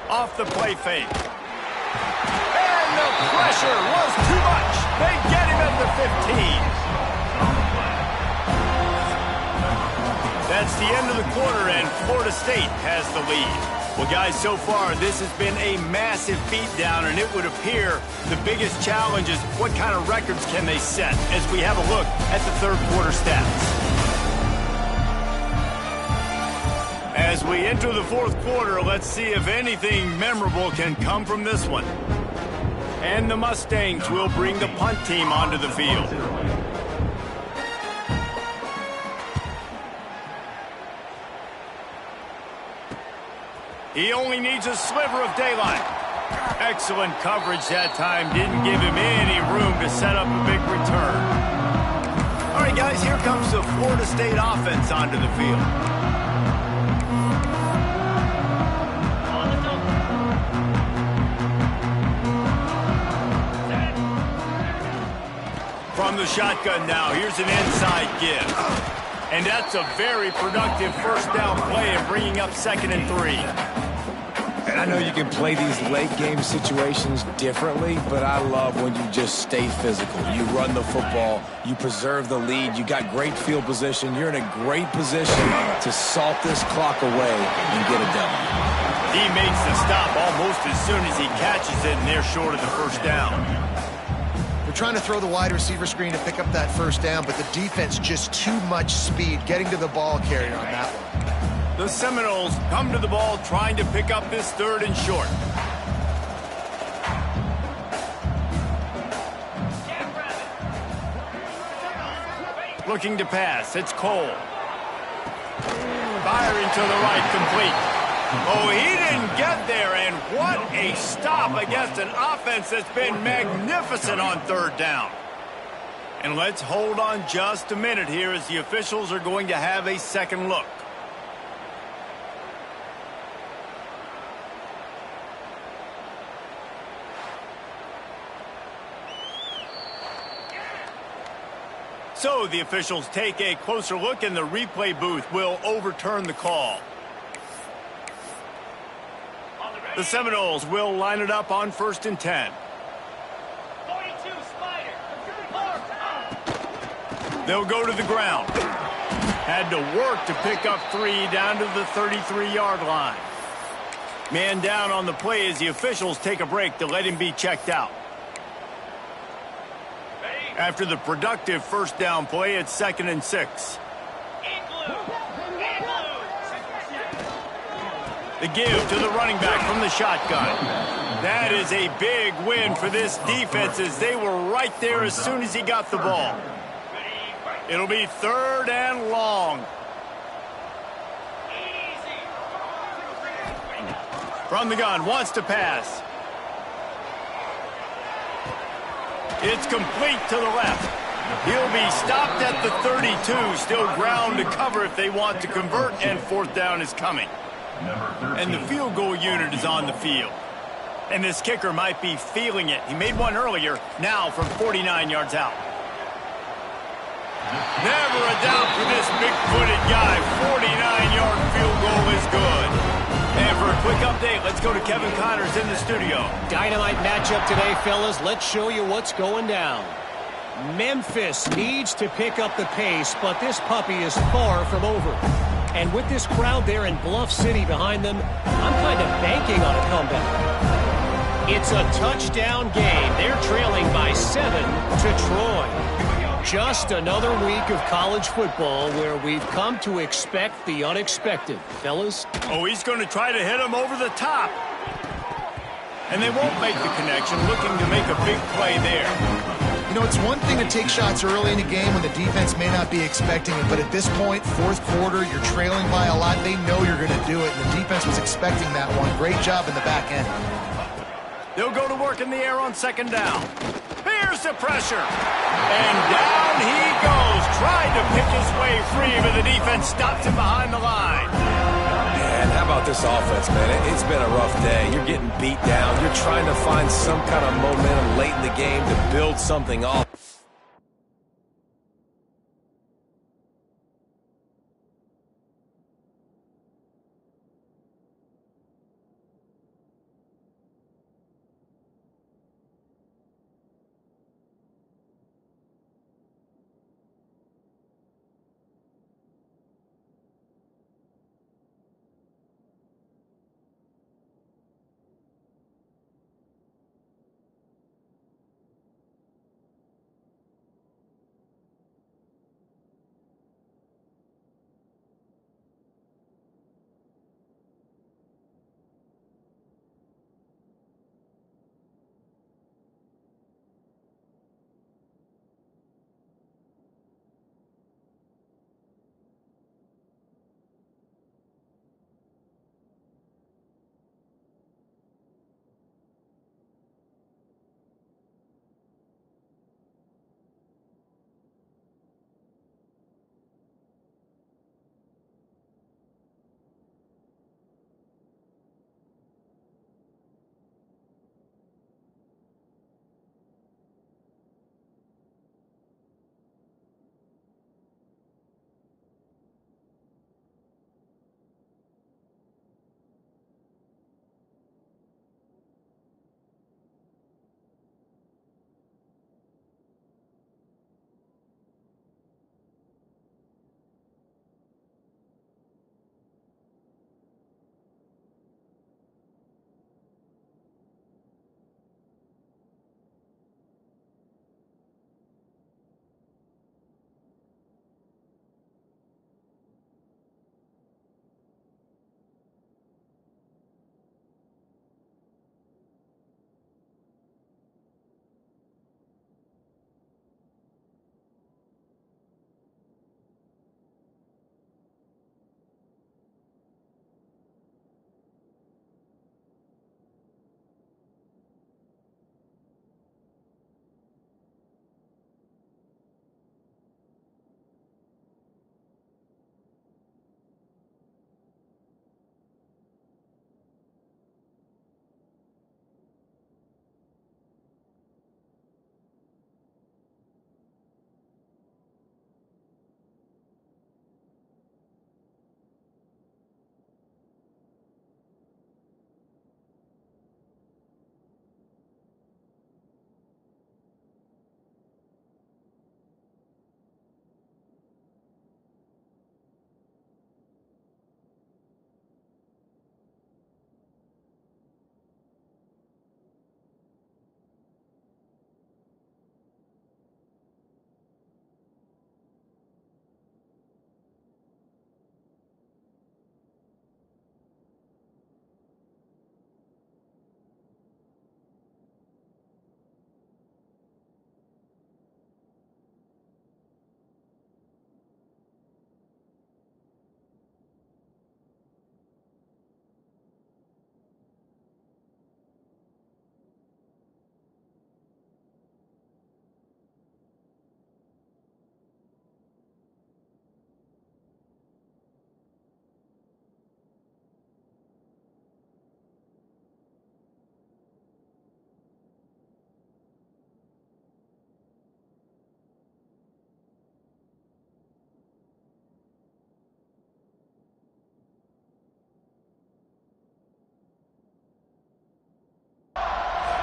Off the play fake. And the pressure was too much. They get him at the 15. That's the end of the quarter, and Florida State has the lead. Well, guys, so far, this has been a massive beatdown, and it would appear the biggest challenge is what kind of records can they set as we have a look at the third quarter stats. As we enter the fourth quarter, let's see if anything memorable can come from this one. And the Mustangs will bring the punt team onto the field. He only needs a sliver of daylight. Excellent coverage that time. Didn't give him any room to set up a big return. All right, guys, here comes the Florida State offense onto the field. From the shotgun now, here's an inside give. And that's a very productive first down play of bringing up 2nd and 3. And I know you can play these late game situations differently, but I love when you just stay physical. You run the football, you preserve the lead, you got great field position, you're in a great position to salt this clock away and get a W. He makes the stop almost as soon as he catches it, and they're short of the first down. They're trying to throw the wide receiver screen to pick up that first down, but the defense just too much speed getting to the ball carrier on that one. The Seminoles come to the ball trying to pick up this 3rd and short. Looking to pass, it's Cole. Firing to the right, complete. Oh, he didn't get there, and what a stop against an offense that's been magnificent on 3rd down. And let's hold on just a minute here as the officials are going to have a second look. So the officials take a closer look, and the replay booth will overturn the call. The Seminoles will line it up on 1st and 10. 42, Spider. They'll go to the ground. Had to work to pick up 3 down to the 33-yard line. Man down on the play as the officials take a break to let him be checked out. After the productive first down play, it's 2nd and 6. The give to the running back from the shotgun. That is a big win for this defense as they were right there as soon as he got the ball. It'll be 3rd and long. From the gun, wants to pass. It's complete to the left. He'll be stopped at the 32. Still ground to cover if they want to convert, and 4th down is coming. And the field goal unit is on the field. And this kicker might be feeling it. He made one earlier, now from 49 yards out. Never a doubt for this big-footed guy. 49-yard field goal is good. And for a quick update, let's go to Kevin Connors in the studio. Dynamite matchup today, fellas. Let's show you what's going down. Memphis needs to pick up the pace, but this puppy is far from over. And with this crowd there in Bluff City behind them, I'm kind of banking on a comeback. It's a touchdown game. They're trailing by 7 to Troy. Just another week of college football where we've come to expect the unexpected. Fellas? Oh, he's going to try to hit him over the top. And they won't make the connection, looking to make a big play there. You know, it's one thing to take shots early in a game when the defense may not be expecting it, but at this point, 4th quarter, you're trailing by a lot. They know you're going to do it, and the defense was expecting that one. Great job in the back end. They'll go to work in the air on 2nd down. Here's the pressure. And down he goes. Tried to pick his way free, but the defense stops him behind the line. Man, how about this offense, man? It's been a rough day. You're getting beat down. You're trying to find some kind of momentum late in the game to build something off.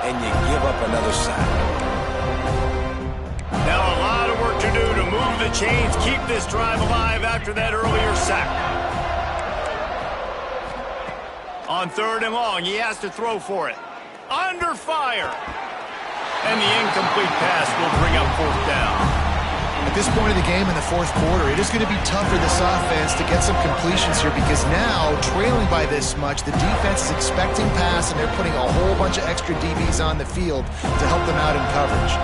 and you give up another sack. Now a lot of work to do to move the chains, keep this drive alive after that earlier sack. On 3rd and long, he has to throw for it. Under fire. And the incomplete pass will bring up 4th down. At this point of the game in the 4th quarter, it is going to be tough for this offense to get some completions here because now, trailing by this much, the defense is expecting pass and they're putting a whole bunch of extra DBs on the field to help them out in coverage.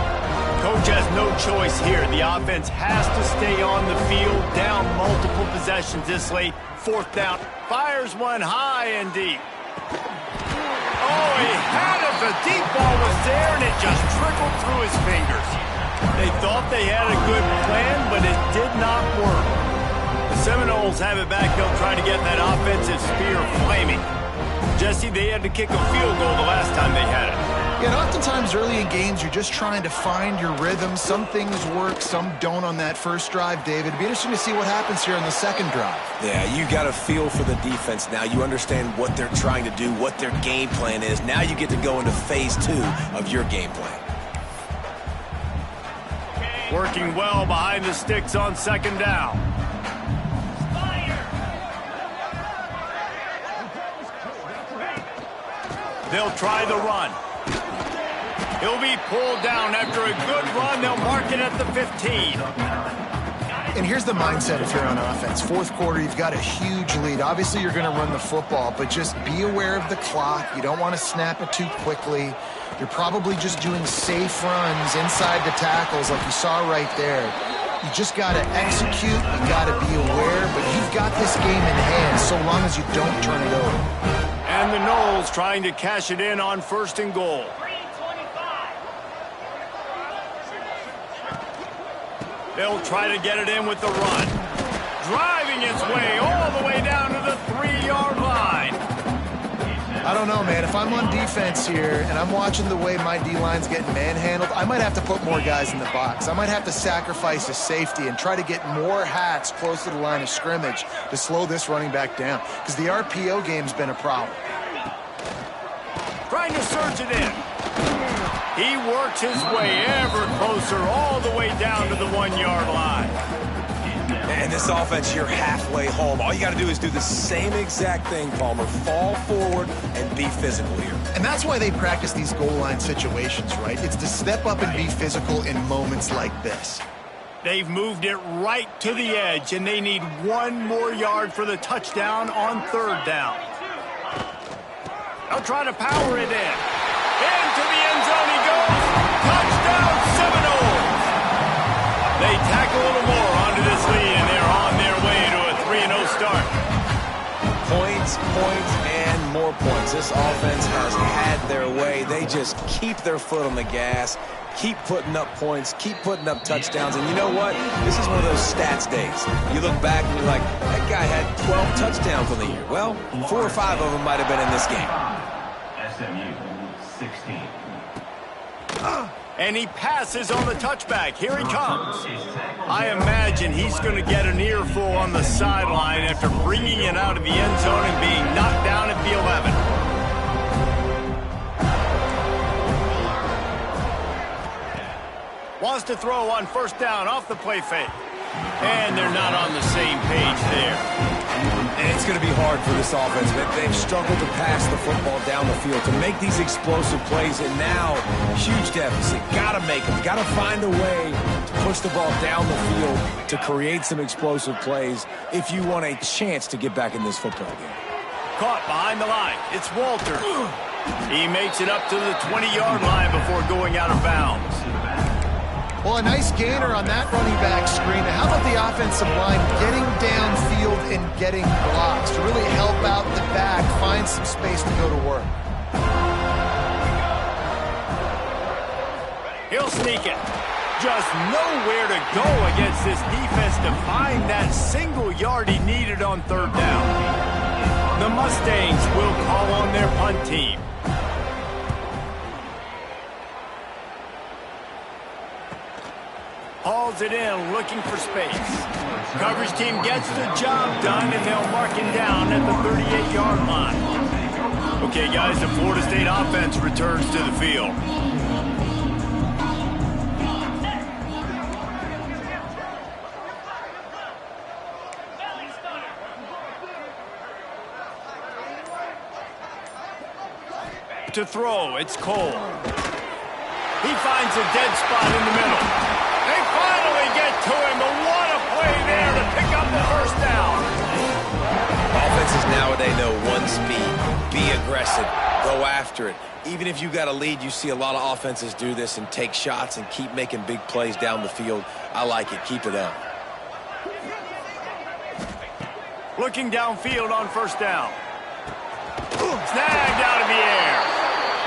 Coach has no choice here. The offense has to stay on the field, down multiple possessions this late. 4th down. Fires one high and deep. Oh, he had it. The deep ball was there, and it just trickled through his fingers. They thought they had a good plan, but it did not work. The Seminoles have it back. They'll try to get that offensive spear flaming. Jesse, they had to kick a field goal the last time they had it. Yeah, and oftentimes early in games, you're just trying to find your rhythm. Some things work, some don't on that first drive, David. It'd be interesting to see what happens here on the 2nd drive. Yeah, you got a feel for the defense now. You understand what they're trying to do, what their game plan is. Now you get to go into phase 2 of your game plan. Working well behind the sticks on 2nd down. They'll try the run. He'll be pulled down after a good run. They'll mark it at the 15. And here's the mindset if you're on offense. 4th quarter, you've got a huge lead. Obviously, you're going to run the football, but just be aware of the clock. You don't want to snap it too quickly. You're probably just doing safe runs inside the tackles like you saw right there. You just got to execute. You got to be aware, but you've got this game in hand so long as you don't turn it over. And the Noles trying to cash it in on 1st and goal. 3:25. They'll try to get it in with the run. Driving its way all the way down to the 3-yard line. I don't know, man. If I'm on defense here and I'm watching the way my D-line's getting manhandled, I might have to put more guys in the box. I might have to sacrifice a safety and try to get more hats close to the line of scrimmage to slow this running back down because the RPO game's been a problem. Trying to surge it in. He works his way ever closer all the way down to the 1-yard line. And this offense, you're halfway home. All you got to do is do the same exact thing, Palmer. Fall forward and be physical here. And that's why they practice these goal line situations, right? It's to step up and be physical in moments like this. They've moved it right to the edge, and they need 1 more yard for the touchdown on 3rd down. They'll try to power it in. Into the end zone he goes. Touchdown, Seminoles. They tack a little more onto this lead, and they're on their way to a 3-0 start. Points, and more points. This offense has had their way. They just keep their foot on the gas, keep putting up points, keep putting up touchdowns. And you know what? This is one of those stats days. You look back and you're like, that guy had 12 touchdowns on the year. Well, 4 or 5 of them might have been in this game. SMU 16. And he passes on the touchback. Here he comes. I imagine he's going to get an earful on the sideline after bringing it out of the end zone and being knocked down at the 11. Wants to throw on 1st down off the play fake. And they're not on the same page there. And it's going to be hard for this offense. They've struggled to pass the football down the field to make these explosive plays, and now huge deficit. Got to make them. Got to find a way to push the ball down the field to create some explosive plays if you want a chance to get back in this football game. Caught behind the line. It's Walter. He makes it up to the 20-yard line before going out of bounds. Well, a nice gainer on that running back screen. Now, how about the offensive line getting downfield and getting blocks to really help out the back, find some space to go to work? He'll sneak it. Just nowhere to go against this defense to find that single yard he needed on 3rd down. The Mustangs will call on their punt team. Hauls it in, looking for space. Coverage team gets the job done, and they'll mark him down at the 38-yard line. Okay, guys, the Florida State offense returns to the field. To throw, it's Cole. He finds a dead spot in the middle. They finally get to him, but what a play there to pick up the first down. Offenses nowadays know one speed. Be aggressive. Go after it. Even if you got a lead, you see a lot of offenses do this and take shots and keep making big plays down the field. I like it. Keep it up. Looking downfield on first down. Snagged out of the air.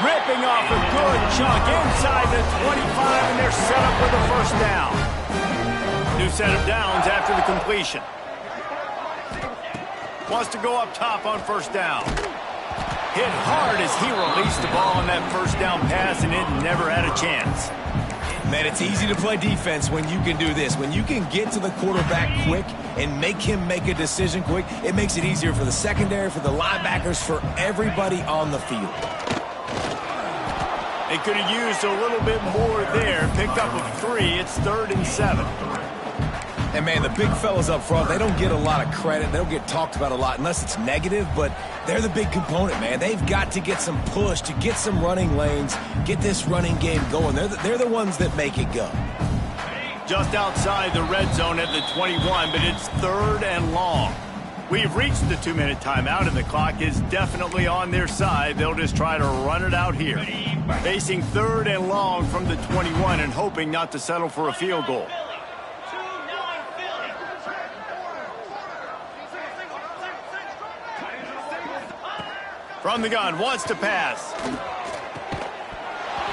Ripping off a good chunk inside the 25, and they're set up with a first down. New set of downs after the completion. Wants to go up top on first down. Hit hard as he released the ball on that first down pass, and it never had a chance. Man, it's easy to play defense when you can do this. When you can get to the quarterback quick and make him make a decision quick, it makes it easier for the secondary, for the linebackers, for everybody on the field. They could have used a little bit more there. Picked up a 3. It's 3rd and 7. And, man, the big fellas up front, they don't get a lot of credit. They don't get talked about a lot unless it's negative, but they're the big component, man. They've got to get some push, to get some running lanes, get this running game going. They're the ones that make it go. Just outside the red zone at the 21, but it's 3rd and long. We've reached the 2-minute timeout, and the clock is definitely on their side. They'll just try to run it out here. Facing 3rd and long from the 21 and hoping not to settle for a field goal. From the gun, wants to pass.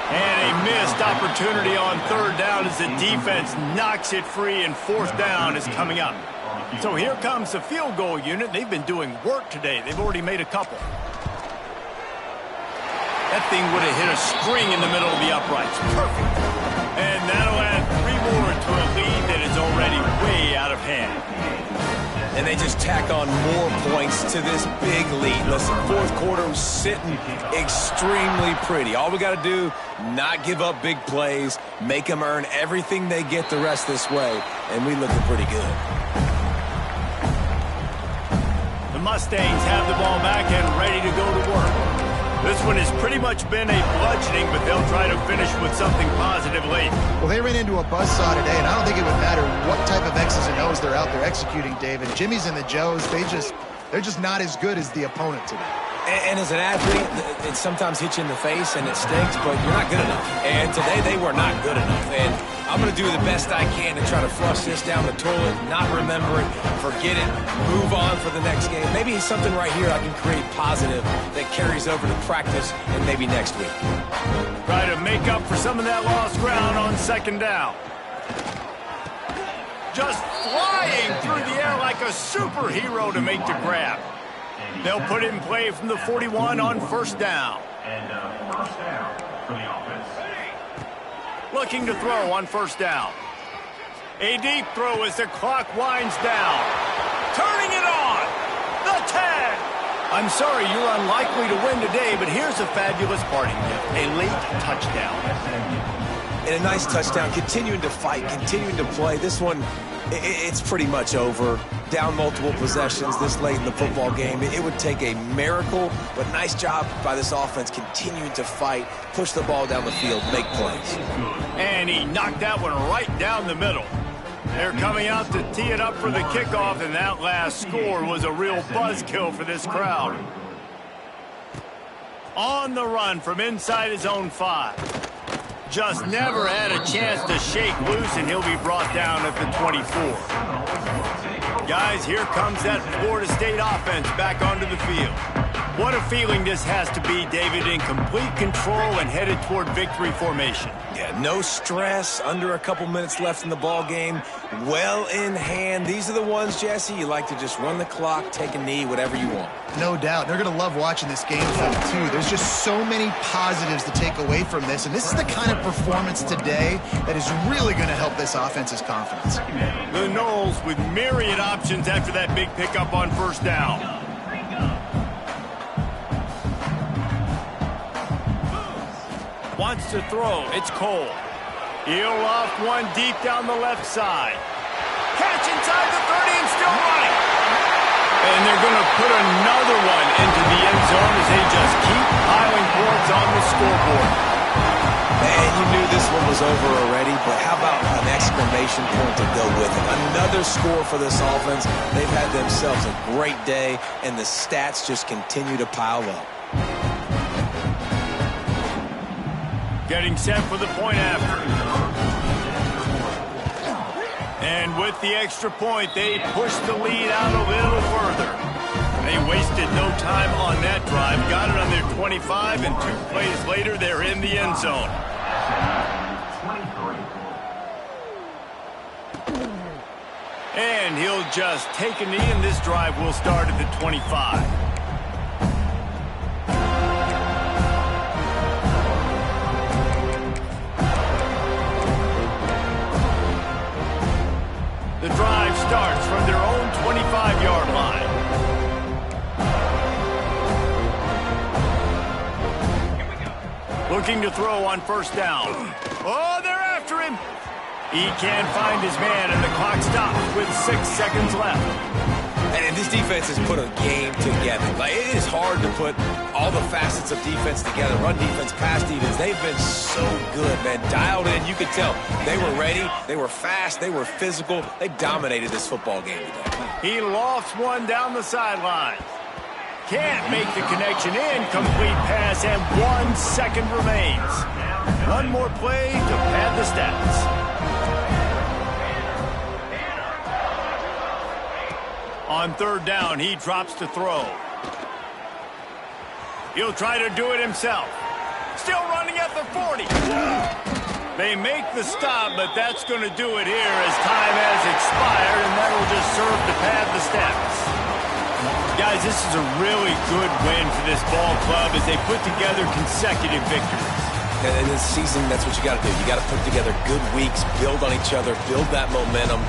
And a missed opportunity on 3rd down as the defense knocks it free, and 4th down is coming up. So here comes the field goal unit. They've been doing work today. They've already made a couple. That thing would have hit a string in the middle of the uprights. Perfect. And that'll add 3 more to a lead that is already way out of hand. And they just tack on more points to this big lead. Listen, 4th quarter was sitting extremely pretty. All we got to do, not give up big plays, make them earn everything they get the rest this way, and we looking pretty good. The Mustangs have the ball back and ready to go to work. This one has pretty much been a bludgeoning, but they'll try to finish with something positive late. Well, they ran into a buzzsaw today, and I don't think it would matter what type of X's and O's they're out there executing, David. Jimmy's and the Joes, they're just not as good as the opponent today. And as an athlete, it sometimes hits you in the face and it stinks, but you're not good enough. And today they were not good enough. And I'm going to do the best I can to try to flush this down the toilet, not remember it, forget it, move on for the next game. Maybe it's something right here I can create positive that carries over to practice and maybe next week. Try to make up for some of that lost ground on 2nd down. Just flying through the air like a superhero to make the grab. They'll put it in play from the 41 on 1st down. And first down for the offense. Looking to throw on 1st down. A deep throw as the clock winds down. Turning it on. The 10. I'm sorry you're unlikely to win today, but here's a fabulous parting gift. A late touchdown. And a nice touchdown, continuing to fight, continuing to play. This one, it's pretty much over. Down multiple possessions this late in the football game. It would take a miracle, but nice job by this offense continuing to fight, push the ball down the field, make plays. And he knocked that one right down the middle. They're coming out to tee it up for the kickoff, and that last score was a real buzzkill for this crowd. On the run from inside his own 5. Just never had a chance to shake loose, and he'll be brought down at the 24. Guys, here comes that Florida State offense back onto the field. What a feeling this has to be, David, in complete control and headed toward victory formation. Yeah, no stress, under a couple minutes left in the ball game, well in hand. These are the ones, Jesse, you like to just run the clock, take a knee, whatever you want. No doubt. They're going to love watching this game film, too. There's just so many positives to take away from this, and this is the kind of performance today that is really going to help this offense's confidence. The Noles with myriad options after that big pickup on 1st down. wants to throw. It's Cole. He'll loft one deep down the left side. Catch inside the 30 and still running. And they're going to put another one into the end zone as they just keep piling points on the scoreboard. Man, you knew this one was over already, but how about an exclamation point to go with it? Another score for this offense. They've had themselves a great day, and the stats just continue to pile up. Getting set for the point after. And with the extra point, they push the lead out a little further. They wasted no time on that drive. Got it on their 25, and 2 plays later, they're in the end zone. And he'll just take a knee, and this drive will start at the 25. The drive starts from their own 25-yard line. Looking to throw on first down. Oh, they're after him. He can't find his man, and the clock stops with 6 seconds left. And this defense has put a game together. Like, it is hard to put all the facets of defense together. Run defense, pass defense. They've been so good, man. Dialed in. You could tell they were ready. They were fast. They were physical. They dominated this football game today. He lofts one down the sideline. Can't make the connection. Incomplete pass, and 1 second remains. One more play to pad the stats. On third down, he drops to throw. He'll try to do it himself. Still running at the 40. They make the stop, but that's going to do it here as time has expired, and that'll just serve to pad the stats. Guys, this is a really good win for this ball club as they put together consecutive victories. And in this season, that's what you got to do. You got to put together good weeks, build on each other, build that momentum.